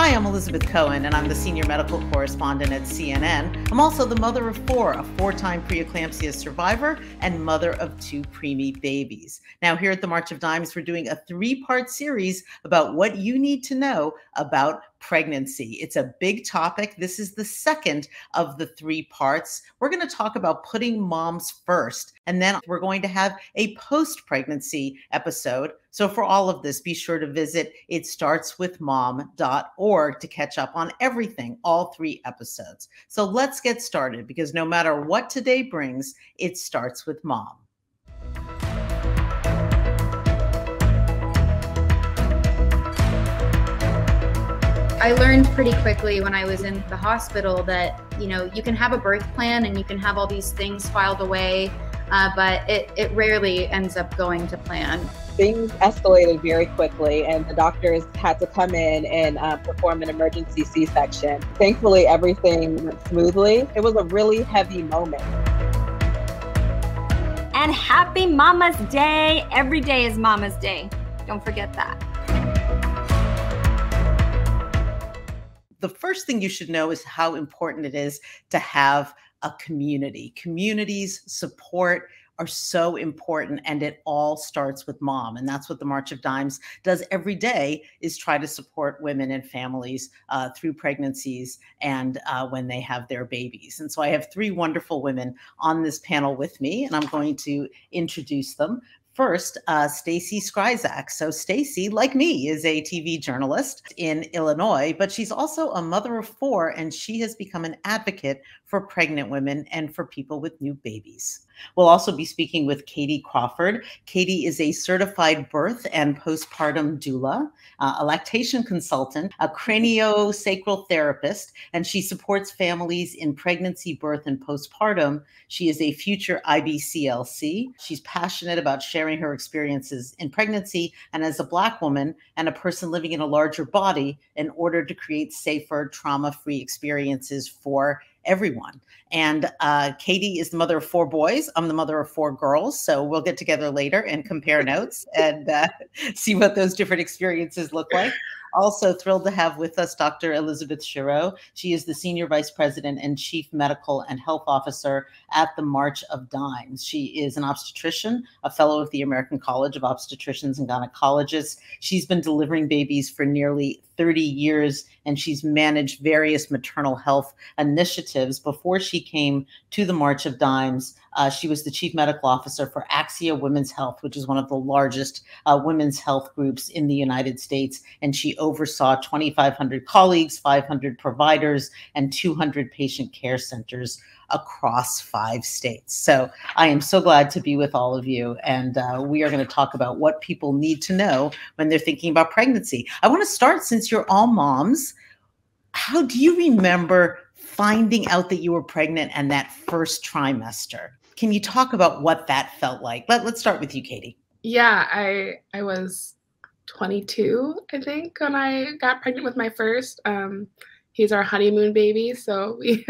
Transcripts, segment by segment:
Hi, I'm Elizabeth Cohen, and I'm the Senior Medical Correspondent at CNN. I'm also the mother of four, a four-time preeclampsia survivor and mother of two preemie babies. Now, here at the March of Dimes, we're doing a three-part series about what you need to know about pregnancy. It's a big topic. This is the second of the three parts. We're going to talk about putting moms first, and then we're going to have a post-pregnancy episode. So for all of this, be sure to visit itstartswithmom.org to catch up on everything, all three episodes. So let's get started, because no matter what today brings, it starts with mom. I learned pretty quickly when I was in the hospital that, you can have a birth plan and you can have all these things filed away, but it rarely ends up going to plan. Things escalated very quickly and the doctors had to come in and perform an emergency C-section. Thankfully, everything went smoothly. It was a really heavy moment. And happy Mama's Day. Every day is Mama's Day. Don't forget that. The first thing you should know is how important it is to have a community. Communities, support are so important, and it all starts with mom. And that's what the March of Dimes does every day, is try to support women and families through pregnancies and when they have their babies. And so I have three wonderful women on this panel with me, and I'm going to introduce them. First, Stacey Skrysak. So Stacey, like me, is a TV journalist in Illinois, but she's also a mother of four, and she has become an advocate for pregnant women and for people with new babies. We'll also be speaking with Kaytee Crawford. Kaytee is a certified birth and postpartum doula, a lactation consultant, a craniosacral therapist, and she supports families in pregnancy, birth, and postpartum. She is a future IBCLC. She's passionate about sharing her experiences in pregnancy and as a Black woman and a person living in a larger body in order to create safer, trauma-free experiences for everyone. And Kaytee is the mother of four boys. I'm the mother of four girls. So we'll get together later and compare notes and see what those different experiences look like. Also thrilled to have with us Dr. Elizabeth Cherot. She is the Senior Vice President and Chief Medical and Health Officer at the March of Dimes. She is an obstetrician, a fellow of the American College of Obstetricians and Gynecologists. She's been delivering babies for nearly 30 years, and she's managed various maternal health initiatives. Before she came to the March of Dimes, she was the Chief Medical Officer for Axia Women's Health, which is one of the largest women's health groups in the United States. And she oversaw 2,500 colleagues, 500 providers, and 200 patient care centers across 5 states. So I am so glad to be with all of you. And we are going to talk about what people need to know when they're thinking about pregnancy. I want to start, since you're all moms, how do you remember finding out that you were pregnant and that first trimester? Can you talk about what that felt like? Let's start with you, Kaytee. Yeah, I was 22, I think, when I got pregnant with my first. He's our honeymoon baby, so we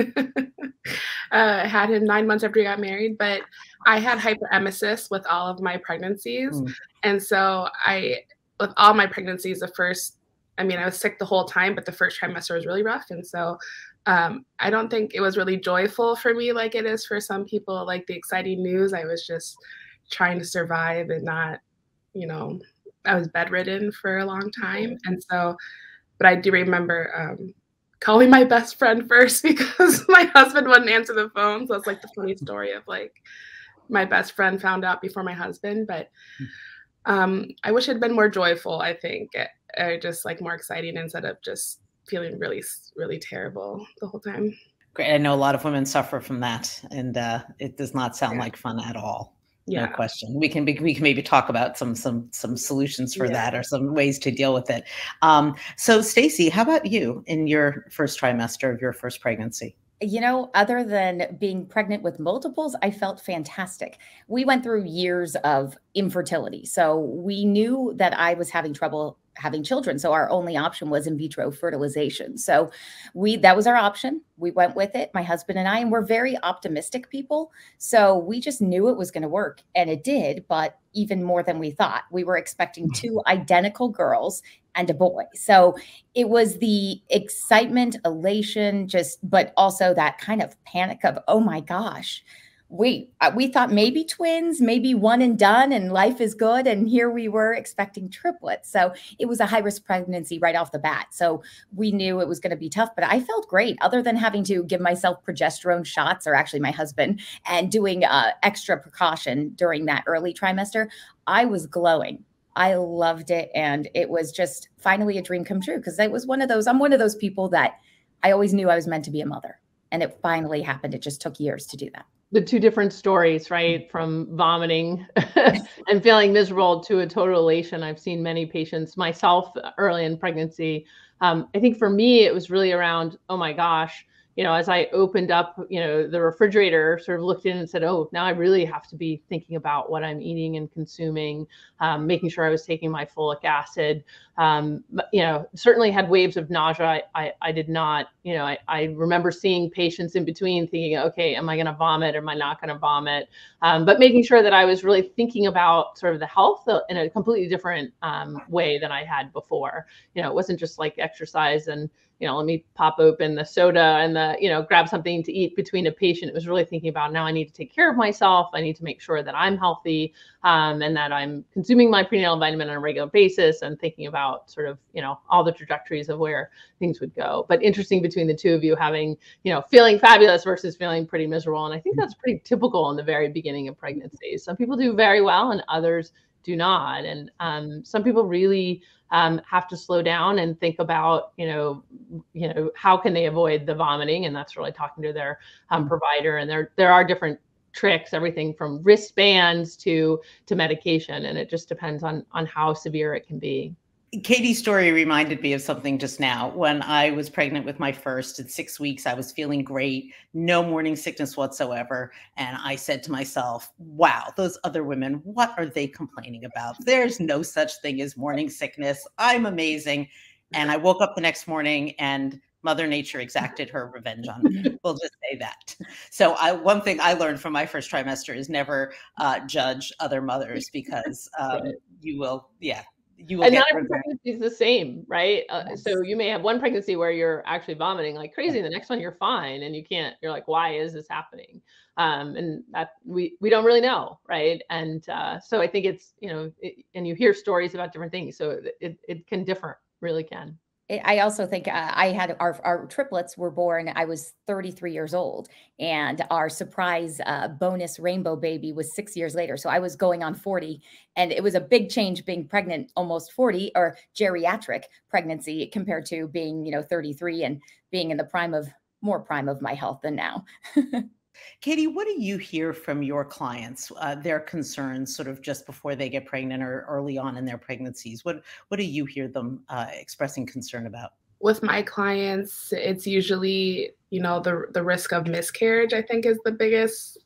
had him 9 months after we got married. But I had hyperemesis with all of my pregnancies. And so with all my pregnancies, I was sick the whole time, but the first trimester was really rough. And so I don't think it was really joyful for me like it is for some people, like the exciting news. I was just trying to survive and not, I was bedridden for a long time. And so, but I do remember calling my best friend first because my husband wouldn't answer the phone. So it's like the funny story of like my best friend found out before my husband. But I wish it had been more joyful, I think. Just like more exciting instead of just feeling really, really terrible the whole time. Great. I know a lot of women suffer from that, and it does not sound like fun at all. No question. We can maybe talk about some solutions for that, or some ways to deal with it. So Stacey, how about you in your first trimester of your first pregnancy? Other than being pregnant with multiples, I felt fantastic. We went through years of infertility. So we knew that I was having trouble having children. So our only option was in vitro fertilization. So that was our option. We went with it, my husband and I, and we're very optimistic people. So we just knew it was going to work, and it did, but even more than we thought. We were expecting 2 identical girls and a boy. So it was the excitement, elation, but also that kind of panic of, oh my gosh, we thought maybe twins, maybe one and done, and life is good. And here we were expecting triplets. So it was a high risk pregnancy right off the bat. So we knew it was going to be tough, but I felt great, other than having to give myself progesterone shots, or actually my husband, and doing extra precaution during that early trimester. I was glowing. I loved it. And it was just finally a dream come true, because I'm one of those people that I always knew I was meant to be a mother, and it finally happened. It just took years to do that. The 2 different stories, right? From vomiting and feeling miserable to a total elation. I've seen many patients myself early in pregnancy. I think for me, it was really around, oh my gosh, as I opened up, the refrigerator, sort of looked in and said, oh, now I really have to be thinking about what I'm eating and consuming, making sure I was taking my folic acid. Certainly had waves of nausea. I did not, I remember seeing patients in between thinking, okay, am I going to vomit? Or am I not going to vomit? But making sure that I was really thinking about sort of the health in a completely different way than I had before. It wasn't just like exercise and, let me pop open the soda and grab something to eat between a patient. It was really thinking about, now I need to take care of myself. I need to make sure that I'm healthy and that I'm consuming my prenatal vitamin on a regular basis, and thinking about sort of, all the trajectories of where things would go. But interesting between the 2 of you having, feeling fabulous versus feeling pretty miserable. And I think that's pretty typical in the very beginning of pregnancy. Some people do very well and others do not. And some people really have to slow down and think about, how can they avoid the vomiting? And that's really talking to their provider. And there are different tricks, everything from wristbands to medication. And it just depends on how severe it can be. Kaytee's story reminded me of something just now. When I was pregnant with my first, at 6 weeks, I was feeling great, no morning sickness whatsoever. And I said to myself, wow, those other women, what are they complaining about? There's no such thing as morning sickness. I'm amazing. And I woke up the next morning and Mother Nature exacted her revenge on me. We'll just say that. So one thing I learned from my first trimester is never judge other mothers, because you will, you will. And not every pregnancy is the same, right? Yes. So you may have one pregnancy where you're actually vomiting like crazy, and the next one you're fine, and you're like, why is this happening? And that we don't really know, right? And so I think it's, and you hear stories about different things, so it can differ, really can. I also think I had our triplets were born. I was 33 years old, and our surprise bonus rainbow baby was 6 years later. So I was going on 40, and it was a big change being pregnant almost 40, or geriatric pregnancy, compared to being 33 and being in the more prime of my health than now. Kaytee, what do you hear from your clients, their concerns sort of just before they get pregnant or early on in their pregnancies? What do you hear them expressing concern about? With my clients, it's usually, the risk of miscarriage, I think, is the biggest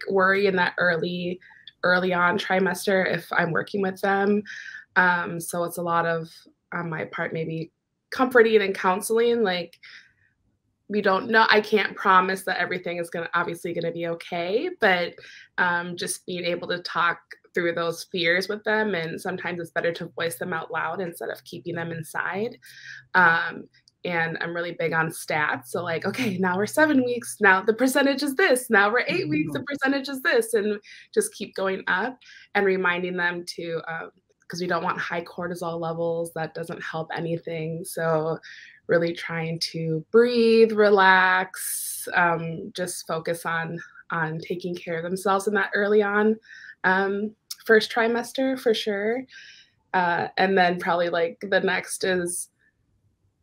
worry in that early on trimester if I'm working with them. So it's a lot of, on my part, maybe comforting and counseling, we don't know. I can't promise that everything is obviously going to be okay, but just being able to talk through those fears with them. And sometimes it's better to voice them out loud instead of keeping them inside. And I'm really big on stats. So okay, now we're 7 weeks. Now the percentage is this. Now we're 8 weeks. The percentage is this. And just keep going up, and reminding them to, because we don't want high cortisol levels. That doesn't help anything. So really trying to breathe, relax, just focus on taking care of themselves in that early on first trimester, for sure. And then probably the next is,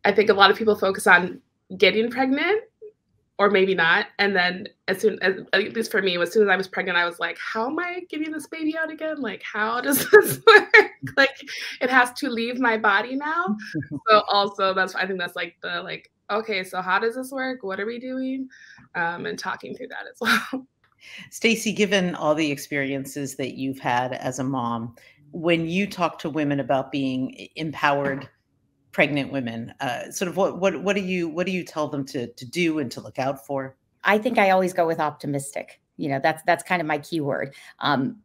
I think a lot of people focus on getting pregnant, or maybe not. And then at least for me, as soon as I was pregnant, I was like, how am I getting this baby out again? How does this work? It has to leave my body now. So also I think that's okay, so how does this work? What are we doing? And talking through that as well. Stacey, given all the experiences that you've had as a mom, when you talk to women about being empowered pregnant women, sort of what do you tell them to do and to look out for? I think I always go with optimistic. That's kind of my key word.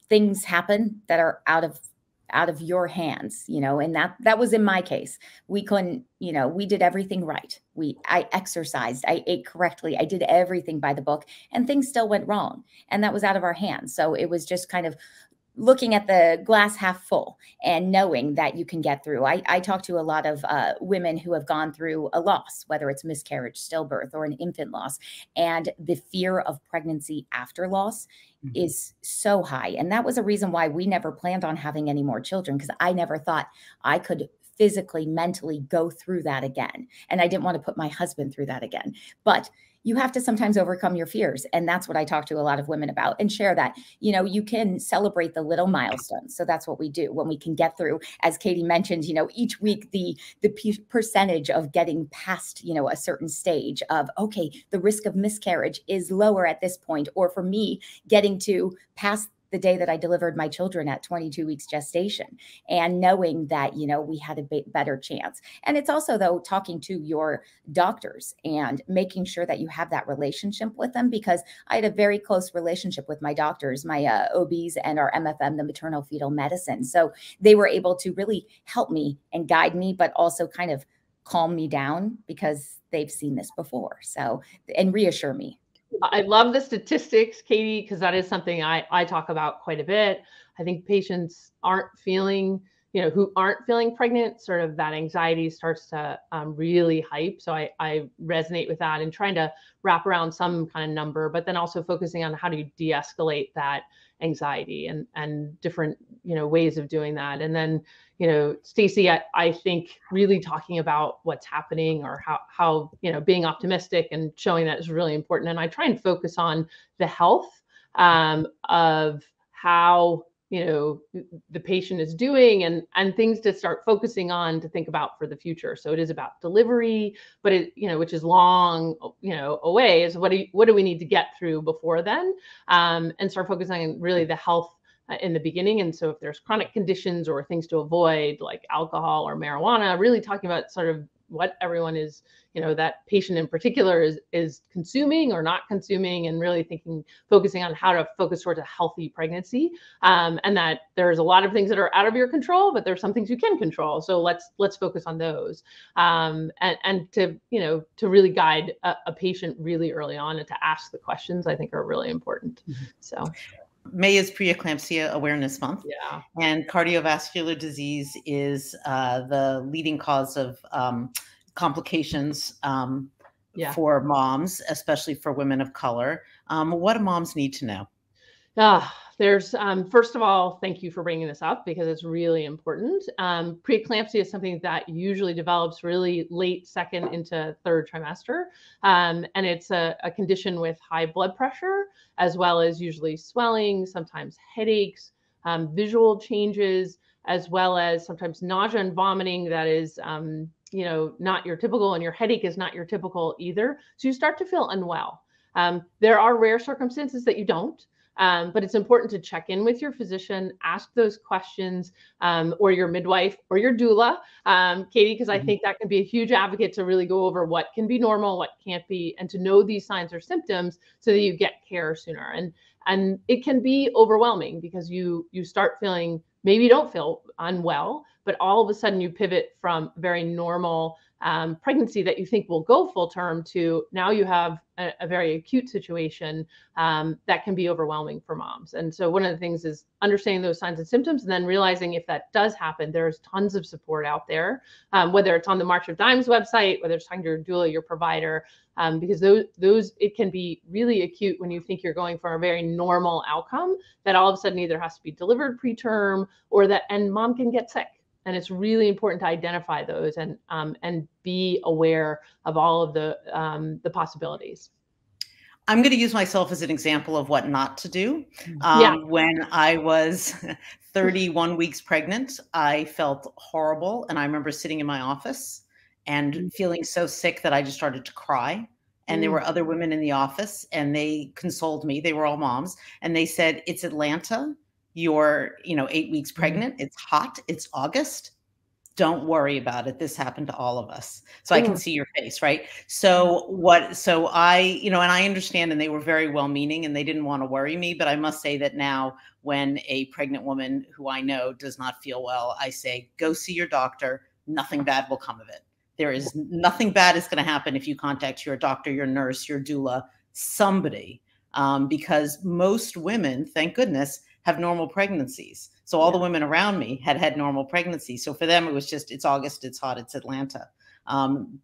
Things happen that are out of your hands, and that was in my case. We couldn't, we did everything right. I exercised, I ate correctly, I did everything by the book, and things still went wrong. And that was out of our hands. So it was just kind of looking at the glass half full and knowing that you can get through. I talk to a lot of women who have gone through a loss, whether it's miscarriage, stillbirth, or an infant loss. And the fear of pregnancy after loss is so high. And that was a reason why we never planned on having any more children, because I never thought I could physically, mentally go through that again. And I didn't want to put my husband through that again. But you have to sometimes overcome your fears. And that's what I talk to a lot of women about, and share that, you can celebrate the little milestones. So that's what we do when we can get through, as Kaytee mentioned, each week, the percentage of getting past, a certain stage of, okay, the risk of miscarriage is lower at this point. Or for me, getting to past the day that I delivered my children at 22 weeks gestation, and knowing that, we had a better chance. And it's also, though, talking to your doctors and making sure that you have that relationship with them, because I had a very close relationship with my doctors, my OBs and our MFM, the maternal fetal medicine. So they were able to really help me and guide me, but also kind of calm me down because they've seen this before. So, and reassure me. I love the statistics, Kaytee, because that is something I talk about quite a bit. I think patients who aren't feeling pregnant, sort of that anxiety starts to really hype. So I resonate with that, and trying to wrap around some kind of number, but then also focusing on how do you de-escalate that anxiety and different, ways of doing that. And then, Stacey, I think really talking about what's happening, or how, being optimistic and showing that is really important. And I try and focus on the health of how, the patient is doing, and things to start focusing on, to think about for the future. So it is about delivery, but which is long, away, is what do we need to get through before then, and start focusing on really the health in the beginning. And so if there's chronic conditions or things to avoid, like alcohol or marijuana, really talking about sort of what everyone is, that patient in particular is consuming or not consuming, and really focusing on how to focus towards a healthy pregnancy. And that there's a lot of things that are out of your control, but there's some things you can control. So let's focus on those. And to really guide a patient really early on, and to ask the questions, I think are really important. So May is Preeclampsia Awareness Month. Yeah. And cardiovascular disease is the leading cause of complications for moms, especially for women of color. What do moms need to know? There's, first of all, thank you for bringing this up, because it's really important. Preeclampsia is something that usually develops really late second into third trimester. And it's a condition with high blood pressure, as well as usually swelling, sometimes headaches, visual changes, as well as sometimes nausea and vomiting that is, not your typical, and your headache is not your typical either. So you start to feel unwell. There are rare circumstances that you don't. But it's important to check in with your physician, ask those questions, or your midwife or your doula, Kaytee, because I think that can be a huge advocate to really go over what can be normal, what can't be, and to know these signs or symptoms so that you get care sooner. And it can be overwhelming, because you start feeling, maybe you don't feel unwell, but all of a sudden you pivot from very normal pregnancy that you think will go full term to now you have a very acute situation that can be overwhelming for moms. And so one of the things is understanding those signs and symptoms, and then realizing if that does happen, there's tons of support out there, whether it's on the March of Dimes website, whether it's talking to your doula, your provider, because those it can be really acute when you think you're going for a very normal outcome that all of a sudden either has to be delivered preterm, or and mom can get sick. And it's really important to identify those and be aware of all of the possibilities. I'm going to use myself as an example of what not to do. When I was 31 weeks pregnant, I felt horrible. And I remember sitting in my office and feeling so sick that I just started to cry. And there were other women in the office, and they consoled me. They were all moms. And they said, "It's Atlanta. you're, 8 weeks pregnant, it's hot, it's August, don't worry about it. This happened to all of us. So I can see your face, right? So I, and I understand, and they were very well-meaning and they didn't want to worry me, but I must say that now when a pregnant woman who I know does not feel well, I say, go see your doctor. Nothing bad will come of it. There is nothing bad is going to happen if you contact your doctor, your nurse, your doula, somebody, because most women, thank goodness, have normal pregnancies. So all the women around me had normal pregnancies. So for them, it was just, it's August, it's hot, it's Atlanta.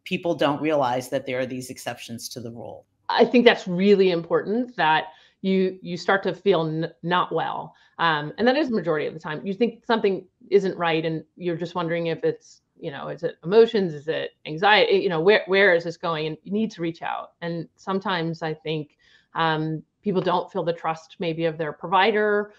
People don't realize that there are these exceptions to the rule. I think that's really important, that you start to feel not well. And that is the majority of the time. You think something isn't right and you're just wondering if it's, is it emotions? Is it anxiety? Where is this going? And you need to reach out. And sometimes I think people don't feel the trust maybe of their provider,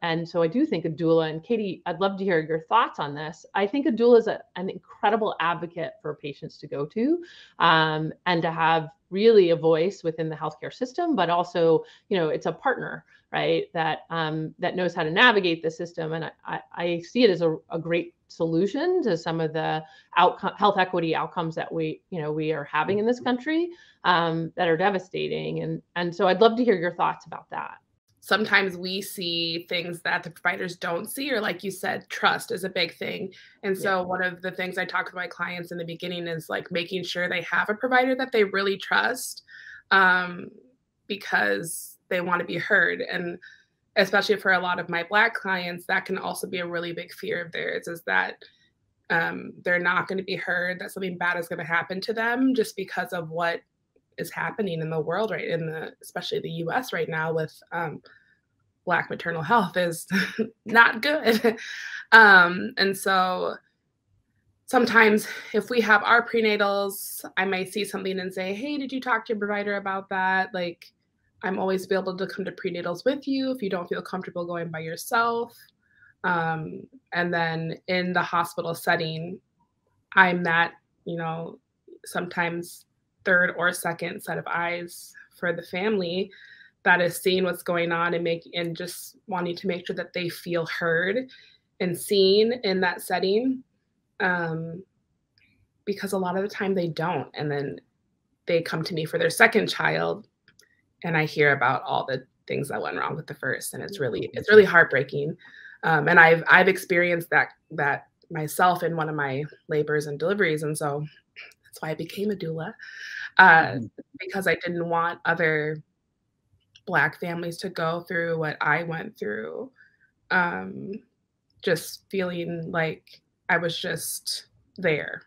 and so I do think a doula, and Kaytee, I'd love to hear your thoughts on this. I think a doula is an incredible advocate for patients to go to, and to have really a voice within the healthcare system, but also, it's a partner, right? That knows how to navigate the system. And I see it as a great solution to some of the health equity outcomes that we are having in this country, that are devastating. And so I'd love to hear your thoughts about that. Sometimes we see things that the providers don't see, or like you said, trust is a big thing. And so one of the things I talk with my clients in the beginning is like making sure they have a provider that they really trust, because they want to be heard. And especially for a lot of my Black clients, that can also be a really big fear of theirs, is that they're not going to be heard, that something bad is going to happen to them just because of what is happening in the world, right? Especially the US right now with Black maternal health is not good. And so sometimes if we have our prenatals, I might see something and say, hey, did you talk to your provider about that? Like, I'm always able to come to prenatals with you if you don't feel comfortable going by yourself. And then in the hospital setting, I'm that, sometimes third or second set of eyes for the family that is seeing what's going on and just wanting to make sure that they feel heard and seen in that setting. Because a lot of the time they don't. And then they come to me for their second child and I hear about all the things that went wrong with the first. And it's really heartbreaking. And I've experienced that myself in one of my labors and deliveries. And so that's why I became a doula, because I didn't want other Black families to go through what I went through, just feeling like I was just there.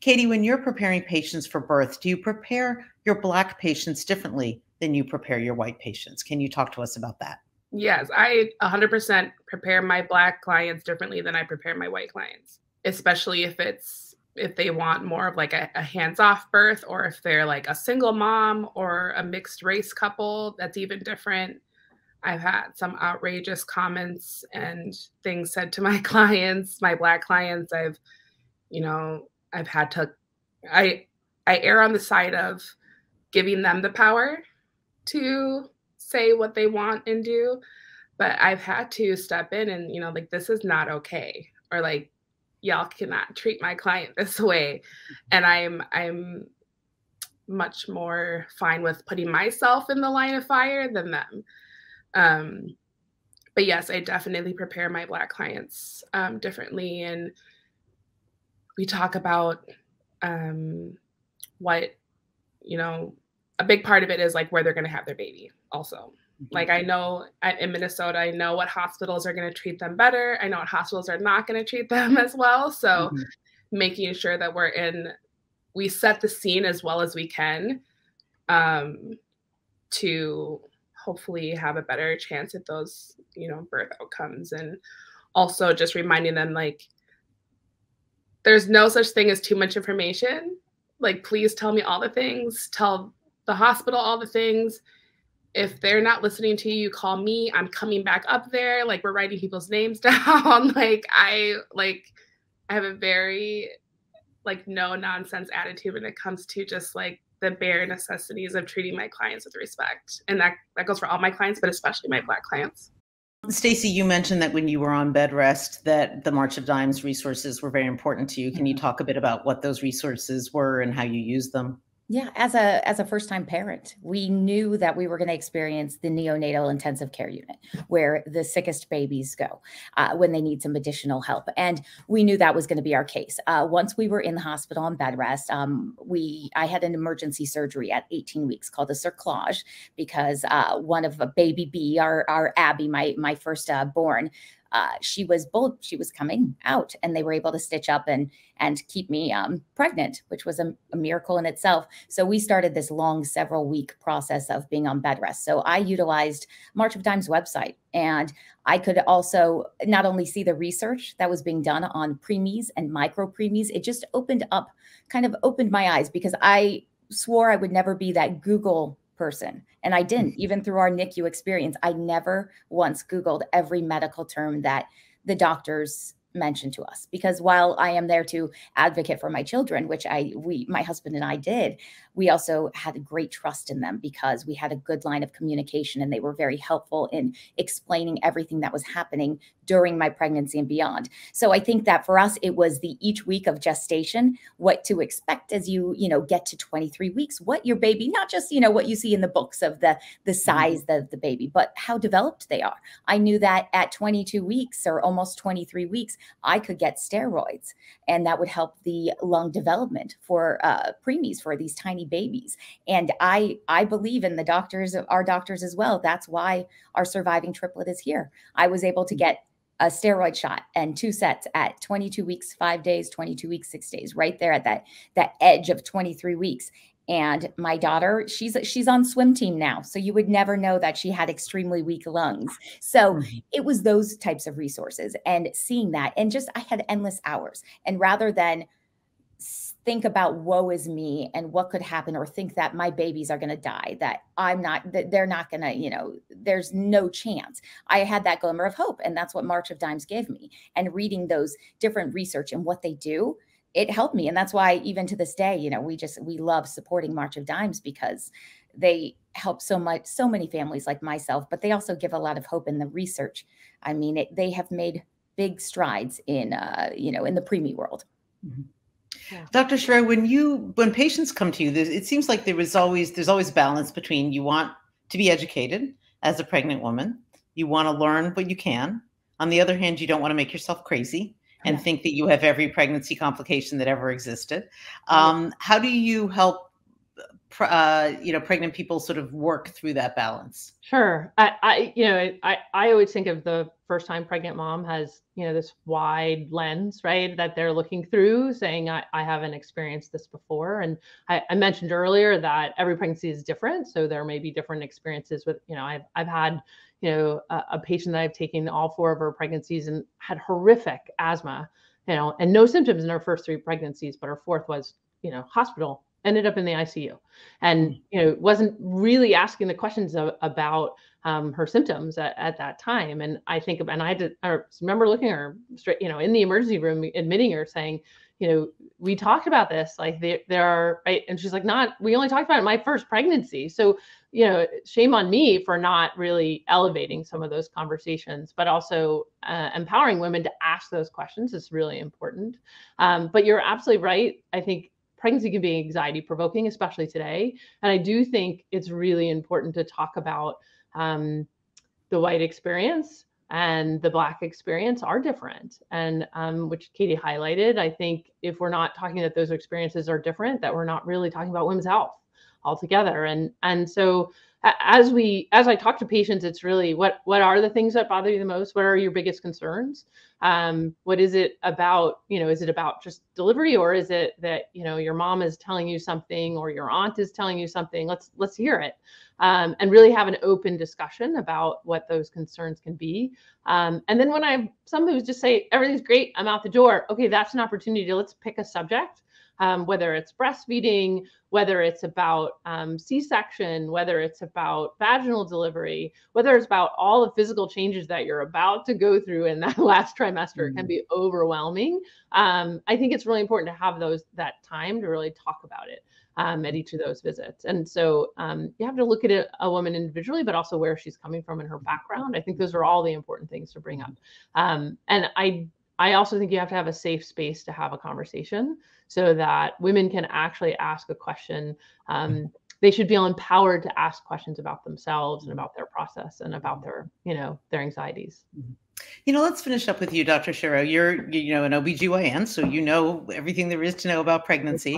Kaytee, when you're preparing patients for birth, do you prepare your Black patients differently than you prepare your white patients? Can you talk to us about that? Yes, I 100% prepare my Black clients differently than I prepare my white clients, especially if they want more of like a hands-off birth, or if they're like a single mom or a mixed race couple, that's even different. I've had some outrageous comments and things said to my clients, my Black clients. I err on the side of giving them the power to say what they want and do, but I've had to step in and, like, this is not okay, or like, y'all cannot treat my client this way. And I'm much more fine with putting myself in the line of fire than them. But yes, I definitely prepare my Black clients differently. And we talk about what, a big part of it is like where they're going to have their baby also. Like, I know in Minnesota, I know what hospitals are going to treat them better. I know what hospitals are not going to treat them as well. So making sure that we set the scene as well as we can, to hopefully have a better chance at those, birth outcomes. And also just reminding them, like, there's no such thing as too much information. Like, please tell me all the things, tell the hospital all the things. If they're not listening to you, call me. I'm coming back up there. Like, we're writing people's names down. I have a very no nonsense attitude when it comes to just like the bare necessities of treating my clients with respect. And that goes for all my clients, but especially my Black clients. Stacey, you mentioned that when you were on bed rest, that the March of Dimes resources were very important to you. Can you talk a bit about what those resources were and how you used them? Yeah, as a first-time parent, we knew that we were going to experience the neonatal intensive care unit, where the sickest babies go when they need some additional help, and we knew that was going to be our case. Once we were in the hospital on bed rest, I had an emergency surgery at 18 weeks called a cerclage, because one of a baby B, our Abby, my first born. She was coming out, and they were able to stitch up and keep me pregnant, which was a miracle in itself. So we started this long, several week process of being on bed rest. So I utilized March of Dimes website, and I could also not only see the research that was being done on preemies and micro preemies. It just opened my eyes, because I swore I would never be that Google person. And I didn't. Even through our NICU experience, I never once Googled every medical term that the doctors mentioned to us, because while I am there to advocate for my children, which my husband and I did, we also had great trust in them, because we had a good line of communication, and they were very helpful in explaining everything that was happening during my pregnancy and beyond. So I think that for us, it was each week of gestation, what to expect as you get to 23 weeks, what your baby, not just, what you see in the books of the size of the baby, but how developed they are. I knew that at 22 weeks or almost 23 weeks, I could get steroids, and that would help the lung development for preemies, for these tiny babies. And I believe in our doctors as well. That's why our surviving triplet is here. I was able to get a steroid shot and 2 sets at 22 weeks, 5 days, 22 weeks, 6 days, right there at that edge of 23 weeks. And my daughter, she's on swim team now. So you would never know that she had extremely weak lungs. So it was those types of resources, and seeing that, and just, I had endless hours. And rather than think about woe is me and what could happen, or think that my babies are going to die, that they're not going to, there's no chance. I had that glimmer of hope. And that's what March of Dimes gave me. And reading those different research and what they do, it helped me. And that's why even to this day, we love supporting March of Dimes, because they help so many families like myself, but they also give a lot of hope in the research. I mean, they have made big strides in the preemie world. Mm-hmm. Yeah. Dr. Cherot, when patients come to you, it seems like there's always balance between, you want to be educated as a pregnant woman, you want to learn what you can. On the other hand, you don't want to make yourself crazy and think that you have every pregnancy complication that ever existed. How do you help pregnant people sort of work through that balance? Sure. I always think of the first time pregnant mom has, this wide lens, right, that they're looking through, saying, I haven't experienced this before. And I mentioned earlier that every pregnancy is different. So there may be different experiences with, I've had, a patient that I've taken all 4 of her pregnancies and had horrific asthma, and no symptoms in her first 3 pregnancies, but her 4th was, hospital, ended up in the ICU, and wasn't really asking the questions about her symptoms at that time. And I remember looking at her straight, in the emergency room, admitting her, saying, we talked about this, like there are, right? And she's like, we only talked about it in my first pregnancy. So, shame on me for not really elevating some of those conversations, but also empowering women to ask those questions is really important. But you're absolutely right. I think pregnancy can be anxiety provoking, especially today. And I do think it's really important to talk about the white experience and the Black experience are different. And which Kaytee highlighted, I think if we're not talking that those experiences are different, that we're not really talking about women's health altogether. And so as I talk to patients, it's really what are the things that bother you the most? What are your biggest concerns? What is it about, is it about just delivery, or is it that, your mom is telling you something, or your aunt is telling you something? Let's hear it. And really have an open discussion about what those concerns can be. And then when I have some who just say, everything's great, I'm out the door. Okay, that's an opportunity to let's pick a subject. Whether it's breastfeeding, whether it's about C-section, whether it's about vaginal delivery, whether it's about all the physical changes that you're about to go through in that last trimester, can be overwhelming. I think it's really important to have that time to really talk about it. at each of those visits. And so you have to look at a woman individually, but also where she's coming from and her background. I think those are all the important things to bring up. And I also think you have to have a safe space to have a conversation so that women can actually ask a question. They should feel empowered to ask questions about themselves and about their process and about their, their anxieties. Let's finish up with you, Dr. Cherot. You're, an OBGYN, so you know everything there is to know about pregnancy.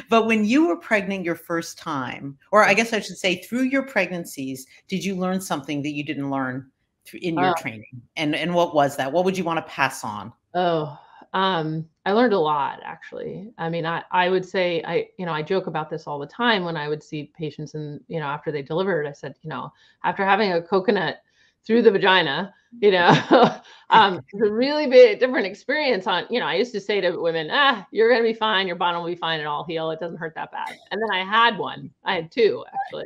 But when you were pregnant your first time, or I guess I should say through your pregnancies, did you learn something that you didn't learn in your training? And what was that? What would you want to pass on? I learned a lot, actually. I mean, I would say, I joke about this all the time when I would see patients and, after they delivered, I said, after having a coconut through the vagina, it's a really big different experience on, I used to say to women, you're going to be fine. Your bottom will be fine and all heal. It doesn't hurt that bad. And then I had two, actually.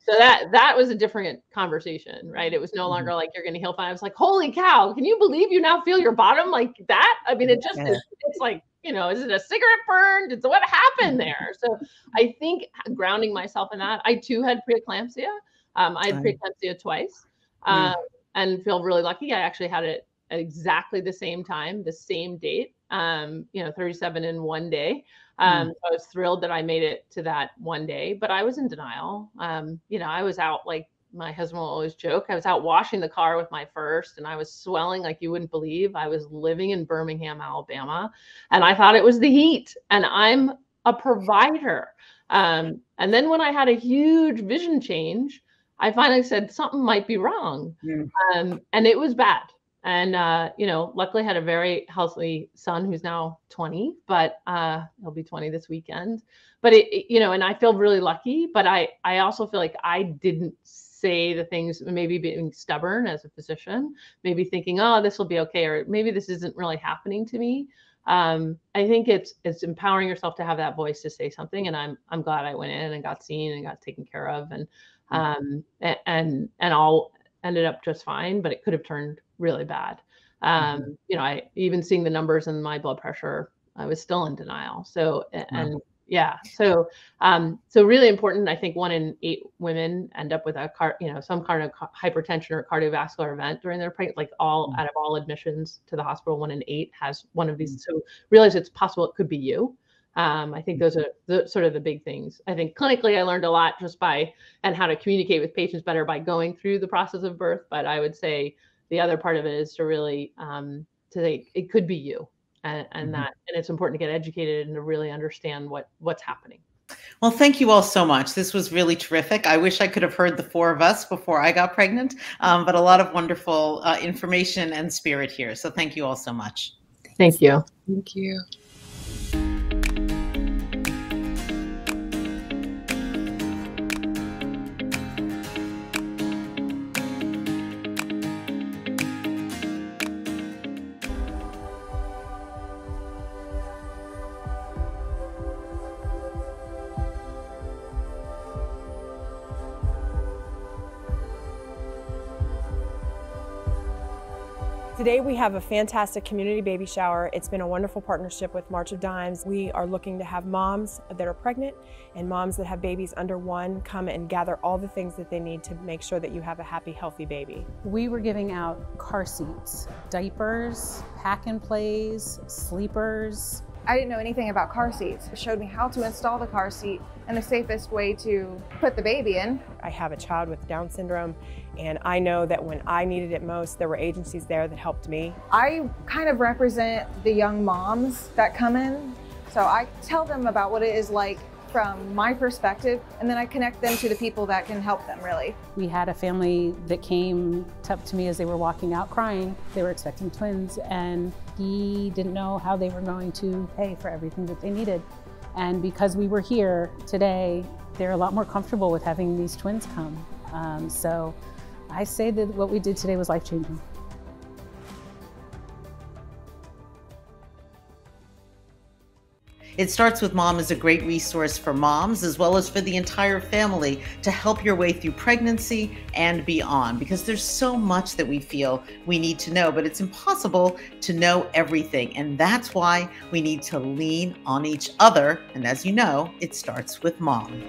So that was a different conversation, right? It was no longer like, you're going to heal fine. I was like, holy cow, can you believe you now feel your bottom like that? I mean, it just it's like, is it a cigarette burn? What happened there? So I think grounding myself in that, I too had preeclampsia. I had preeclampsia twice and feel really lucky. I actually had it at exactly the same time, the same date, 37 in one day. So I was thrilled that I made it to that one day, but I was in denial. I was out, like my husband will always joke, I was out washing the car with my first and I was swelling like you wouldn't believe. I was living in Birmingham, Alabama, and I thought it was the heat, and I'm a provider. And then when I had a huge vision change, I finally said something might be wrong. And it was bad. And, luckily had a very healthy son who's now 20, but he'll be 20 this weekend. But, and I feel really lucky, but I also feel like I didn't say the things, maybe being stubborn as a physician, maybe thinking, oh, this will be okay, or maybe this isn't really happening to me. I think it's empowering yourself to have that voice to say something. And I'm glad I went in and got seen and got taken care of, and all ended up just fine, but it could have turned really bad. I even seeing the numbers in my blood pressure, I was still in denial. So, so really important. I think 1 in 8 women end up with some kind of hypertension or cardiovascular event during their pregnancy, like out of all admissions to the hospital, 1 in 8 has one of these. So realize it's possible it could be you. I think those are the big things. I think clinically, I learned a lot and how to communicate with patients better by going through the process of birth. But I would say the other part of it is to really, to say it could be you, and it's important to get educated and to really understand what's happening. Well, thank you all so much. This was really terrific. I wish I could have heard the 4 of us before I got pregnant, but a lot of wonderful information and spirit here. So thank you all so much. Thank you. Thank you. Today we have a fantastic community baby shower. It's been a wonderful partnership with March of Dimes. We are looking to have moms that are pregnant and moms that have babies under 1 come and gather all the things that they need to make sure that you have a happy, healthy baby. We were giving out car seats, diapers, pack and plays, sleepers. I didn't know anything about car seats. It showed me how to install the car seat and the safest way to put the baby in. I have a child with Down syndrome, and I know that when I needed it most, there were agencies there that helped me. I kind of represent the young moms that come in, so I tell them about what it is like from my perspective, and then I connect them to the people that can help them, really. We had a family that came up to me as they were walking out crying. They were expecting twins, and he didn't know how they were going to pay for everything that they needed. And because we were here today, they're a lot more comfortable with having these twins come. So I say that what we did today was life-changing. It Starts With Mom is a great resource for moms as well as for the entire family to help your way through pregnancy and beyond, because there's so much that we feel we need to know, but it's impossible to know everything. And that's why we need to lean on each other. And as you know, it starts with mom.